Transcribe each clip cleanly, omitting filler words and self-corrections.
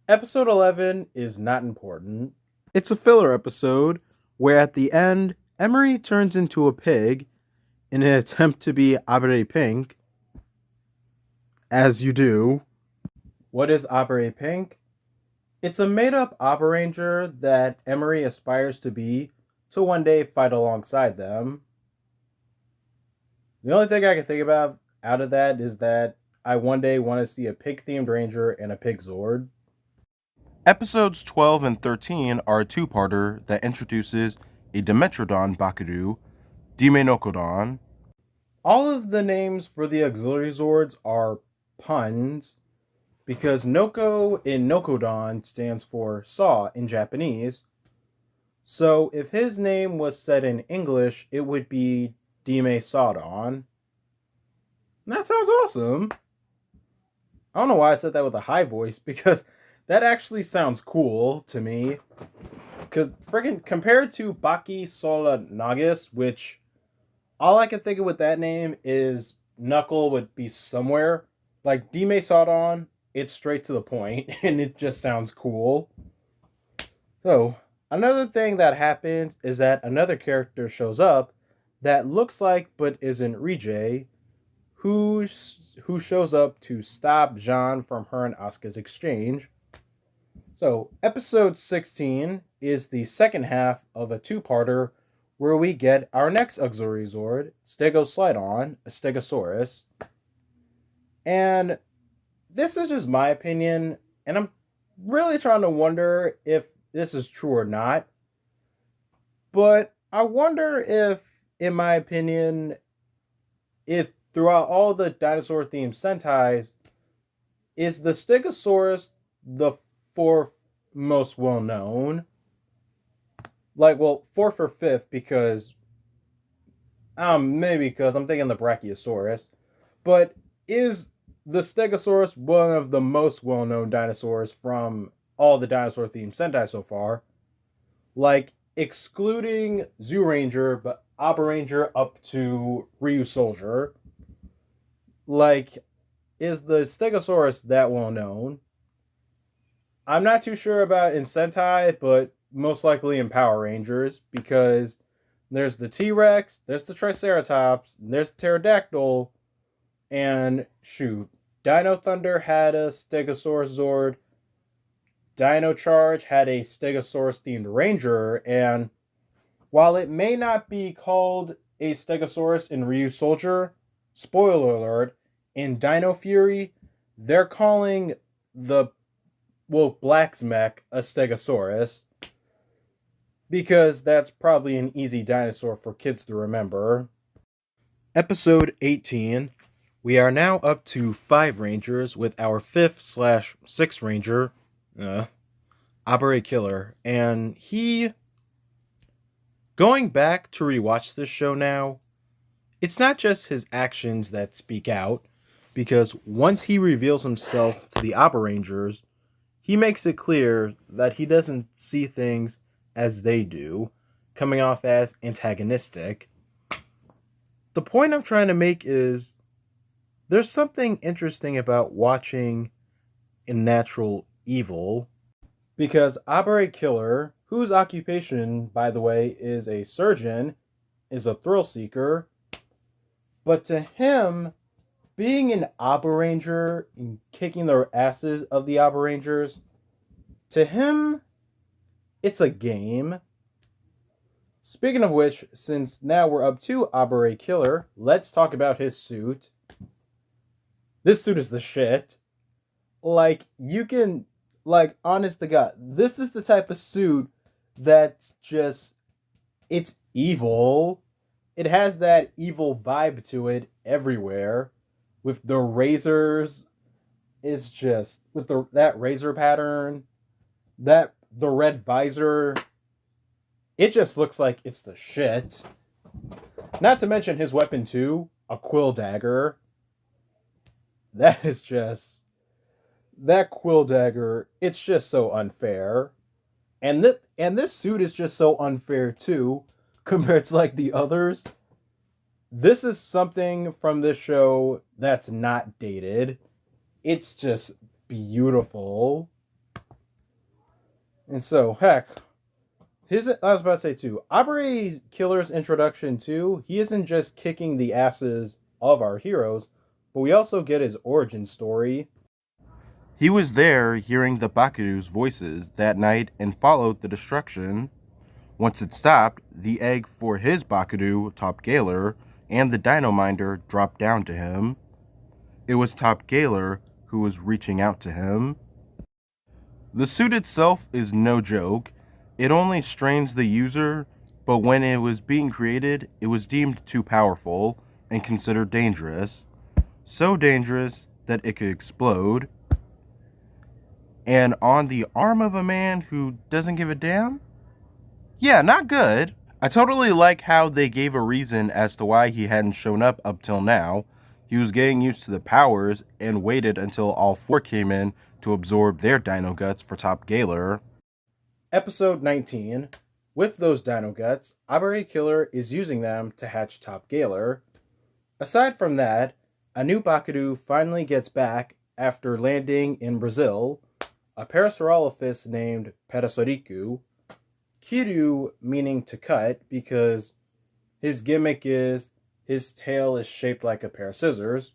Episode 11 is not important. It's a filler episode where at the end, Emery turns into a pig in an attempt to be Abere Pink, as you do. What is ABA Pink? It's a made up ABA Ranger that Emery aspires to be to one day fight alongside them. The only thing I can think about out of that is that I one day want to see a pig themed Ranger and a pig Zord. Episodes 12 and 13 are a two-parter that introduces a Dimetrodon Bakuryuu, Dimenokodon. All of the names for the auxiliary Zords are puns because Noko in Nokodon stands for saw in Japanese. So if his name was said in English, it would be Dime Sawdon. That sounds awesome. I don't know why I said that with a high voice because that actually sounds cool to me. Because freaking compared to Baki Sola Nagus, which all I can think of with that name is Knuckle would be somewhere. Like Dime Sawdon, it's straight to the point and it just sounds cool. So, another thing that happens is that another character shows up that looks like but isn't Rijay, who shows up to stop Jean from her and Asuka's exchange. So, episode 16 is the second half of a two-parter where we get our next auxiliary Zord, Stegoslydon, a Stegosaurus. And this is just my opinion, and I'm really trying to wonder if this is true or not. But I wonder if, in my opinion, if throughout all the dinosaur themed Sentais, is the Stegosaurus the fourth most well known? Like, well, fourth or fifth because maybe because I'm thinking the Brachiosaurus, but is the Stegosaurus one of the most well known dinosaurs from all the dinosaur themed Sentai so far? Like, excluding Zoo Ranger, but ABA Ranger up to Ryu Soldier. Like, is the Stegosaurus that well known? I'm not too sure about in Sentai, but most likely in Power Rangers, because there's the T-Rex, there's the Triceratops, there's the Pterodactyl, and shoot, Dino Thunder had a Stegosaurus Zord, Dino Charge had a Stegosaurus themed Ranger, and while it may not be called a Stegosaurus in Ryu Soldier, spoiler alert, in Dino Fury, they're calling the Black's mech a Stegosaurus because that's probably an easy dinosaur for kids to remember. Episode 18. We are now up to 5 Rangers with our 5th/6th Ranger, Abare Killer, and he... Going back to rewatch this show now, it's not just his actions that speak out, because once he reveals himself to the ABA Rangers, he makes it clear that he doesn't see things as they do, coming off as antagonistic. The point I'm trying to make is there's something interesting about watching a natural evil. Because Abare Killer, whose occupation, by the way, is a surgeon, is a thrill seeker, but to him, being an ABA Ranger and kicking the asses of the ABA Rangers, to him, it's a game. Speaking of which, since now we're up to Abare Killer, let's talk about his suit. This suit is the shit. Like, you can, like, honest to God, this is the type of suit that's just, it's evil. It has that evil vibe to it everywhere. With the razors, it's just, with that razor pattern, the red visor, it just looks like it's the shit. Not to mention his weapon too, a quill dagger. That is just, that quill dagger, it's just so unfair. And this suit is just so unfair too, compared to like the others. This is something from this show that's not dated. It's just beautiful. And so, heck, I was about to say too, Abare Killer's introduction too, he isn't just kicking the asses of our heroes, but we also get his origin story. He was there hearing the Bakuryuu's voices that night and followed the destruction. Once it stopped, the egg for his Bakuryuu, Top Galer, and the Dino Minder dropped down to him. It was Top Galer who was reaching out to him. The suit itself is no joke. It only strains the user, but when it was being created, it was deemed too powerful and considered dangerous. So dangerous that it could explode. And on the arm of a man who doesn't give a damn? Yeah, not good. I totally like how they gave a reason as to why he hadn't shown up till now. He was getting used to the powers and waited until all four came in to absorb their dino guts for Top Galer. Episode 19. With those dino guts, Abare Killer is using them to hatch Top Galer. Aside from that, a new Bakuryuu finally gets back after landing in Brazil, a Parasaurolophus named Parasoriku, Kiryu meaning to cut because his gimmick is his tail is shaped like a pair of scissors.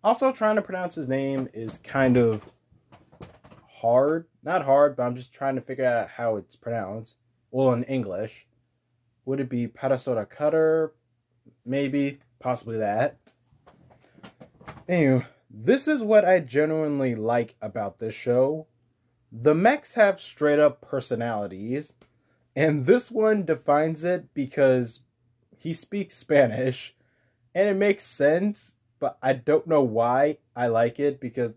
Also, trying to pronounce his name is kind of hard. Not hard, but I'm just trying to figure out how it's pronounced. Well, in English. Would it be Parasora Cutter? Maybe. Possibly that. Anyway, this is what I genuinely like about this show. The mechs have straight up personalities, and this one defines it because he speaks Spanish, and it makes sense, but I don't know why I like it, because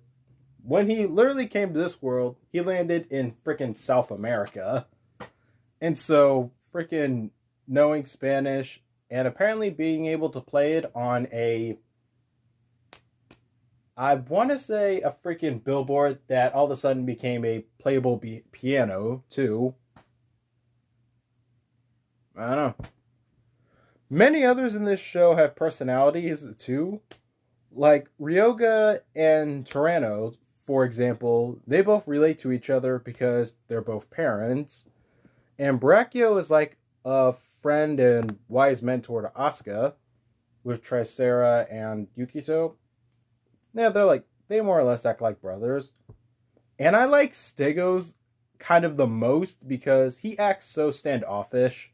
when he literally came to this world, he landed in freaking South America. And so, freaking knowing Spanish and apparently being able to play it on I want to say a freaking billboard that all of a sudden became a playable piano, too. I don't know. Many others in this show have personalities, too. Like Ryoga and Tyranno, for example, they both relate to each other because they're both parents. And Brachio is like a friend and wise mentor to Asuka, with Tricera and Yukito. Yeah, they more or less act like brothers. And I like Stegos kind of the most because he acts so standoffish.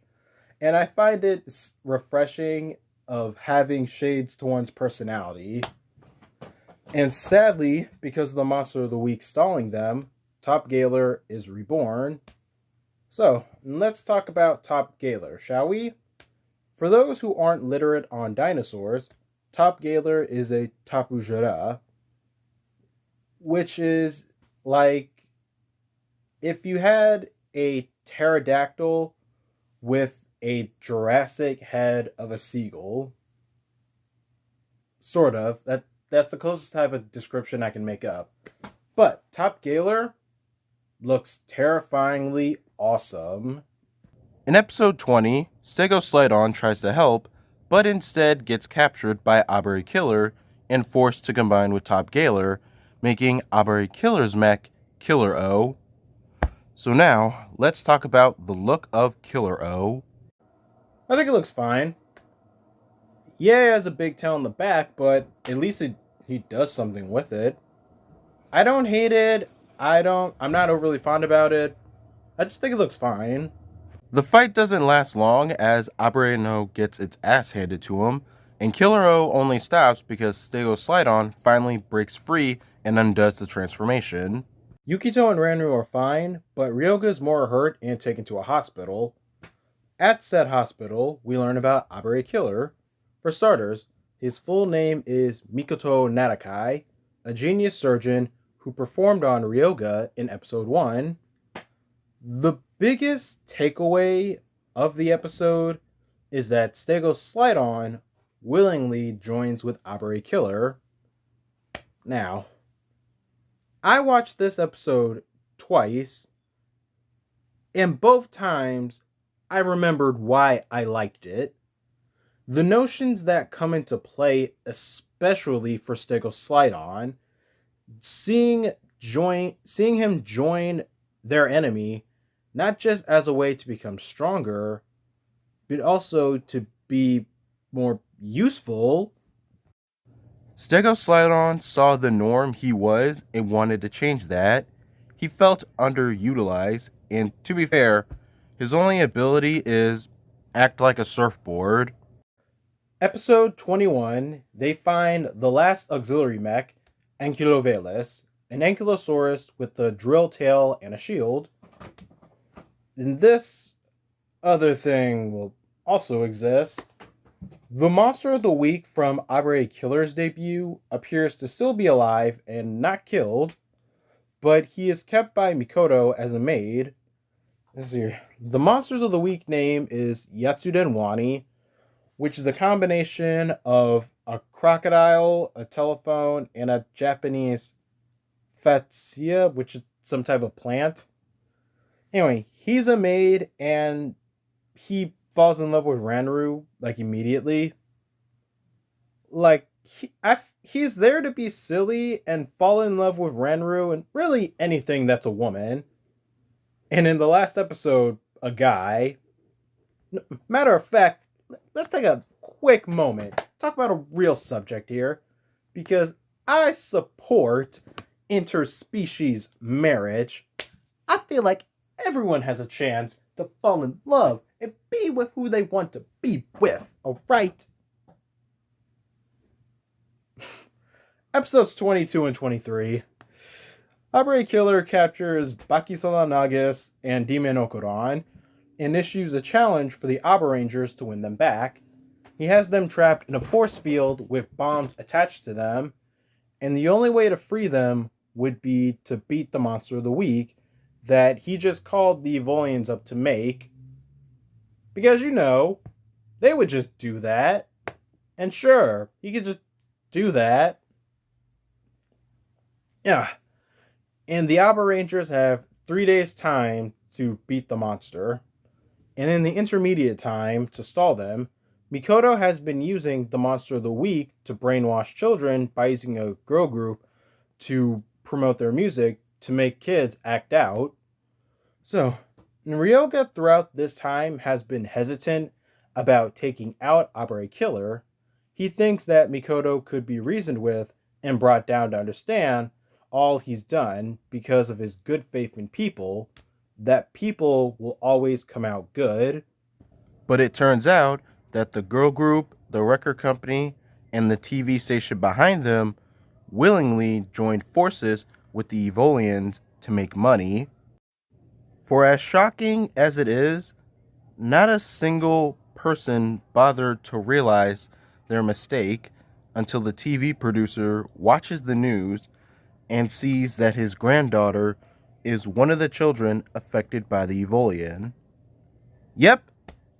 And I find it refreshing of having shades to one's personality. And sadly, because of the Monster of the Week stalling them, Top Galer is reborn. So, let's talk about Top Galer, shall we? For those who aren't literate on dinosaurs, Top Galer is a tapujara, which is like if you had a pterodactyl with a Jurassic head of a seagull. Sort of. That's the closest type of description I can make up. But Top Galer looks terrifyingly awesome. In episode 20, Stegoslydon tries to help, but instead gets captured by Abare Killer and forced to combine with Top Galer, making Abare Killer's mech Killer O. So now, let's talk about the look of Killer O. I think it looks fine. Yeah, it has a big tail on the back, but at least he does something with it. I don't hate it. I'm not overly fond about it. I just think it looks fine. The fight doesn't last long as Abare No gets its ass handed to him, and Killer O only stops because Stegoslydon finally breaks free and undoes the transformation. Yukito and Ranru are fine, but Ryoga is more hurt and taken to a hospital. At said hospital, we learn about Abare Killer. For starters, his full name is Mikoto Narakai, a genius surgeon who performed on Ryoga in episode 1. The biggest takeaway of the episode is that Stegoslydon willingly joins with Abare Killer. Now, I watched this episode twice, and both times I remembered why I liked it. The notions that come into play, especially for Stegoslydon, seeing him join their enemy, not just as a way to become stronger, but also to be more useful. Stegoslydon saw the norm he was and wanted to change that. He felt underutilized, and to be fair, his only ability is act like a surfboard. Episode 21, they find the last auxiliary mech, Ankylovelis, an ankylosaurus with the drill tail and a shield. And this other thing will also exist. The monster of the week from ABA-Killer's debut appears to still be alive and not killed, but he is kept by Mikoto as a maid. Let's see here. The monsters of the week name is Yatsuden Wani, which is a combination of a crocodile, a telephone, and a Japanese fatsia, which is some type of plant. Anyway, he's a maid and he falls in love with Ranru like immediately. Like he's there to be silly and fall in love with Ranru and really anything that's a woman. And in the last episode, a guy. Matter of fact, let's take a quick moment, talk about a real subject here, because I support interspecies marriage. I feel like everyone has a chance to fall in love and be with who they want to be with, alright? Episodes 22 and 23. ABA-Killer captures Bakuryuu and Demon Okuran and issues a challenge for the ABA Rangers to win them back. He has them trapped in a force field with bombs attached to them, and the only way to free them would be to beat the monster of the week that he just called the Evolians up to make. Because, they would just do that. And sure, he could just do that. Yeah. And the ABA Rangers have 3 days' time to beat the monster. And in the intermediate time, to stall them, Mikoto has been using the monster of the week to brainwash children by using a girl group to promote their music to make kids act out. So, Ryoga throughout this time has been hesitant about taking out ABA-Killer. He thinks that Mikoto could be reasoned with and brought down to understand all he's done because of his good faith in people, that people will always come out good. But it turns out that the girl group, the record company, and the TV station behind them willingly joined forces with the Evolians to make money. For as shocking as it is, not a single person bothered to realize their mistake until the TV producer watches the news and sees that his granddaughter is one of the children affected by the Evolian. Yep,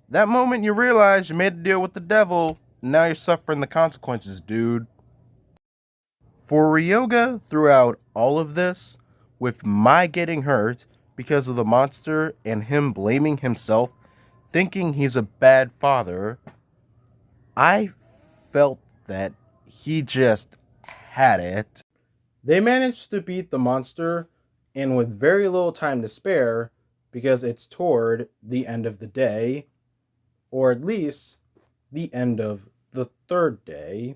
that moment you realize you made a deal with the devil, and now you're suffering the consequences, dude. For Ryoga throughout all of this, with Mai getting hurt because of the monster and him blaming himself, thinking he's a bad father, I felt that he just had it. They managed to beat the monster, and with very little time to spare, because it's toward the end of the day, or at least the end of the third day.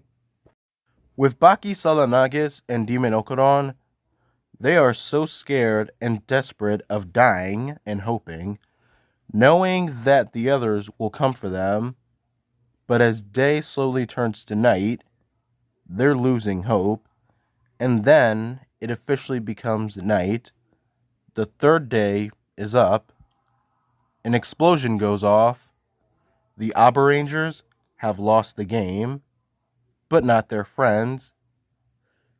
With Baki Salanagas and Demon Okuran, they are so scared and desperate of dying and hoping, knowing that the others will come for them. But as day slowly turns to night, they're losing hope, and then it officially becomes night. The third day is up. An explosion goes off. The ABA Rangers have lost the game, but not their friends.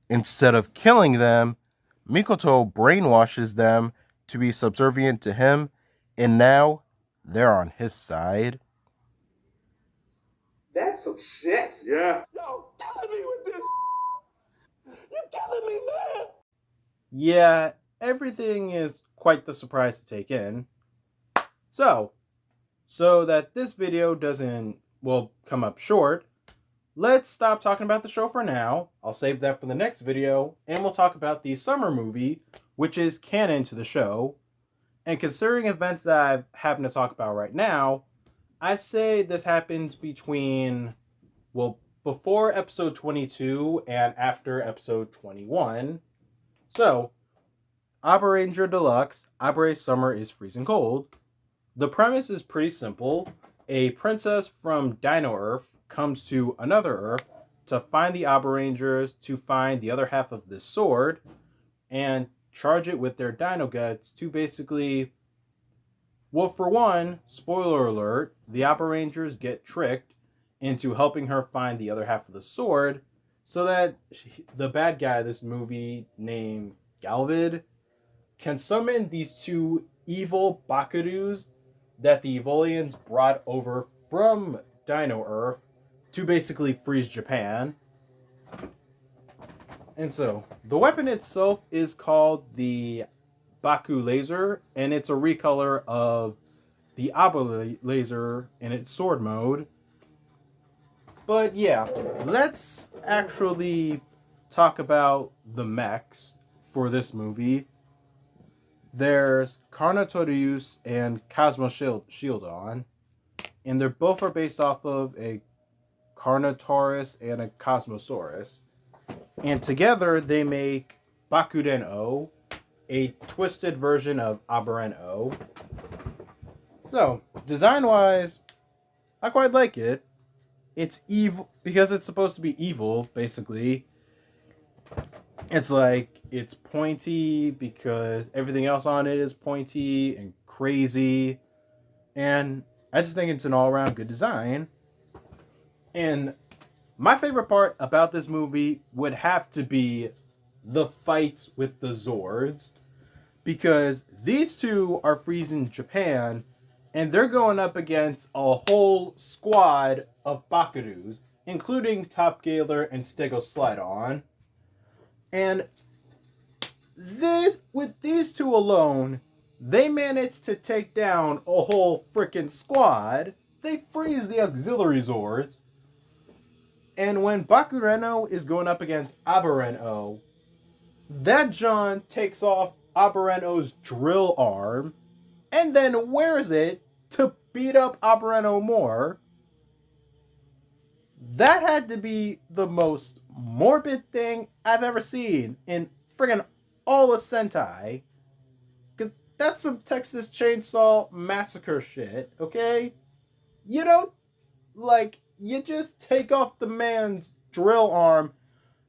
Instead of killing them, Mikoto brainwashes them to be subservient to him, and now they're on his side. That's some shit. Yeah. Y'all killing me with this. You're killing me, man. Yeah, everything is quite the surprise to take in. So that this video doesn't, come up short, let's stop talking about the show for now. I'll save that for the next video, and we'll talk about the summer movie, which is canon to the show. And considering events that I happen to talk about right now, I say this happens between, well, before episode 22 and after episode 21. So, ABA-Ranger Deluxe, ABA Summer is Freezing Cold. The premise is pretty simple. A princess from Dino Earth comes to another Earth to find the ABA-Rangers to find the other half of this sword and charge it with their dino guts to basically, well, for one, spoiler alert, the ABA-Rangers get tricked into helping her find the other half of the sword so that the bad guy of this movie named Galvid can summon these two evil Bakuryus that the Evolians brought over from Dino Earth to basically freeze Japan. And so, the weapon itself is called the Baku Laser, and it's a recolor of the ABA Laser in its sword mode. But yeah, let's actually talk about the mechs for this movie. There's Carnotaurus and Cosmoshieldon, and they're both are based off of a Carnotaurus and a Cosmosaurus. And together they make Bakuden-O, a twisted version of Abaran-O. So, design-wise, I quite like it. It's evil because it's supposed to be evil, basically. It's like it's pointy because everything else on it is pointy and crazy. And I just think it's an all-around good design. And my favorite part about this movie would have to be the fights with the Zords, because these two are freezing Japan and they're going up against a whole squad of Bakuryus, including Top Galer and Stegoslydon. And with these two alone, they managed to take down a whole freaking squad. They freeze the auxiliary Zords. And when Bakureno is going up against Abareno, that John takes off Abareno's drill arm and then wears it to beat up Abareno more. That had to be the most morbid thing I've ever seen in friggin' all of Sentai. Because that's some Texas Chainsaw Massacre shit, okay? You don't, you just take off the man's drill arm,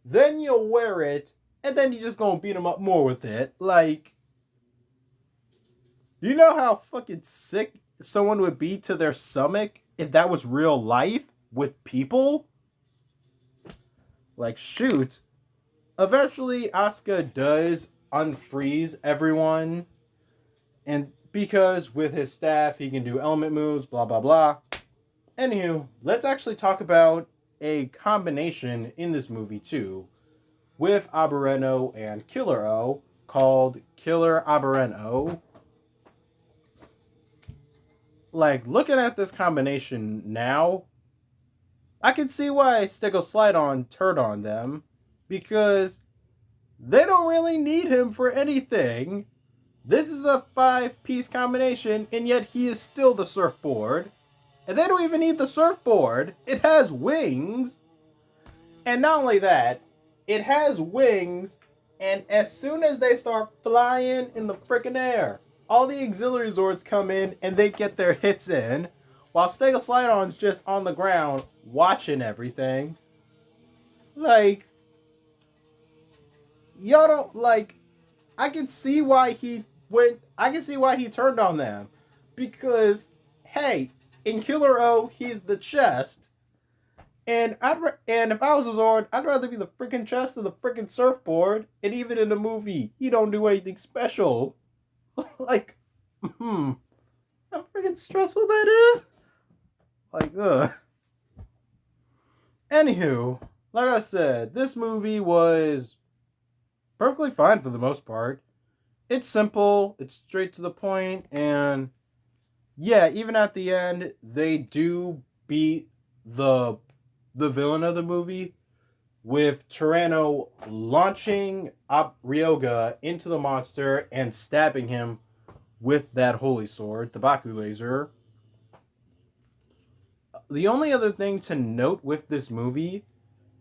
then you wear it, and then you just gonna beat him up more with it. Like, you know how fucking sick someone would be to their stomach if that was real life with people? Like, shoot. Eventually, Asuka does unfreeze everyone. And because with his staff, he can do element moves, blah, blah, blah. Anywho, let's actually talk about a combination in this movie, too, with Abareno and Killer O, called Killer Abareno. Like, looking at this combination now, I can see why Stegoslydon turned on them, because they don't really need him for anything. This is a 5-piece combination, and yet he is still the surfboard. And they don't even need the surfboard. It has wings. And not only that, it has wings, and as soon as they start flying in the freaking air, all the auxiliary Zords come in and they get their hits in, while Stegoslydon's just on the ground watching everything. Like, y'all don't, like, I can see why he turned on them. Because, hey, in Killer O, he's the chest. And if I was a Zord, I'd rather be the freaking chest than the freaking surfboard. And even in the movie, he don't do anything special. Like, how freaking stressful that is. Like, ugh. Anywho, like I said, this movie was perfectly fine for the most part. It's simple, it's straight to the point, and yeah, even at the end, they do beat the villain of the movie with Tyranno launching Ryoga into the monster and stabbing him with that holy sword, the Baku laser. The only other thing to note with this movie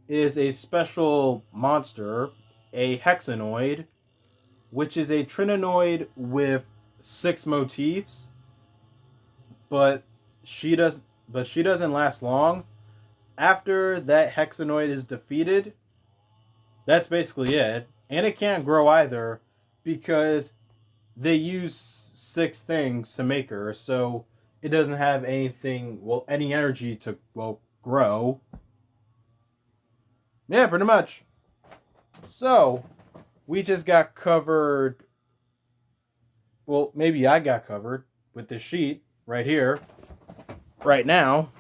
is a special monster, a hexanoid, which is a trinonoid with 6 motifs, but she doesn't last long. After that hexanoid is defeated, that's basically it. And it can't grow either because they use 6 things to make her, so it doesn't have any energy to, grow. Yeah, pretty much. So, we just got covered. Well, maybe I got covered with this sheet right here, right now.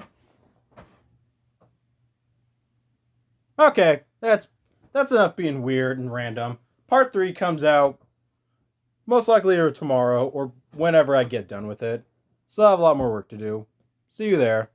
Okay, that's enough being weird and random. Part 3 comes out most likely or tomorrow or whenever I get done with it. Still have a lot more work to do. See you there.